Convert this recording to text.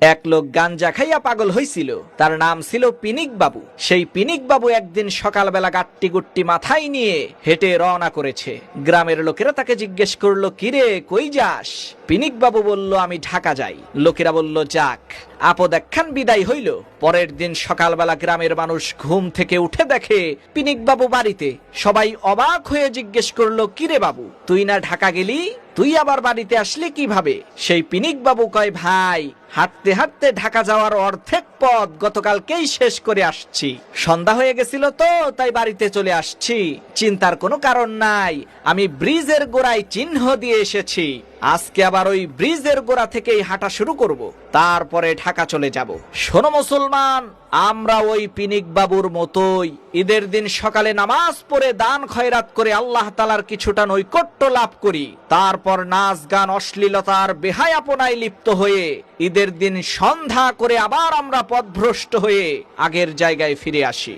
এক লোক গাঞ্জা খাইয়া পাগল হইছিল, তার নাম ছিল পিনিক বাবু। সেই পিনিক বাবু একদিন সকালবেলা গাট্টি গুট্টি মাথায় নিয়ে হেঁটে রওনা করেছে। গ্রামের লোকেরা তাকে জিজ্ঞেস করলো, কিরে কই যাস? পিনিক বাবু বলল, আমি ঢাকা যাই। লোকেরা বলল, যাক আপদ একখান বিদায় হইল। পরের দিন সকালবেলা গ্রামের মানুষ ঘুম থেকে উঠে দেখে পিনিক বাবু বাড়িতে। সবাই অবাক হয়ে জিজ্ঞেস করলো, কিরে বাবু, তুই না ঢাকা গেলি, তুই আবার বাড়িতে আসলি কিভাবে? সেই পিনিক বাবু কয়, ভাই হাঁটতে হাঁটতে ঢাকা যাওয়ার অর্ধেক পথ গতকালকেই শেষ করে আসছি। সন্ধ্যা হয়ে গেছিল তো তাই বাড়িতে চলে আসছি। চিন্তার কোনো কারণ নাই, আমি ব্রিজের গোড়ায় চিহ্ন দিয়ে এসেছি। আজকে আবার ওই ব্রিজের গোড়া থেকেই হাঁটা শুরু করব, তারপরে ঢাকা চলে যাব। শোনো মুসলমান, আমরা ওই পিনিক বাবুর মতোই ঈদের দিন সকালে নামাজ পড়ে দান খয়রাত করে আল্লাহ তাআলার কিছুটা নৈকট্য লাভ করি, তারপর নাচ গান অশ্লীলতার বেহায়াপনায় লিপ্ত হয়ে ঈদের দিন সন্ধ্যা করে আবার আমরা পথভ্রষ্ট হয়ে আগের জায়গায় ফিরে আসি।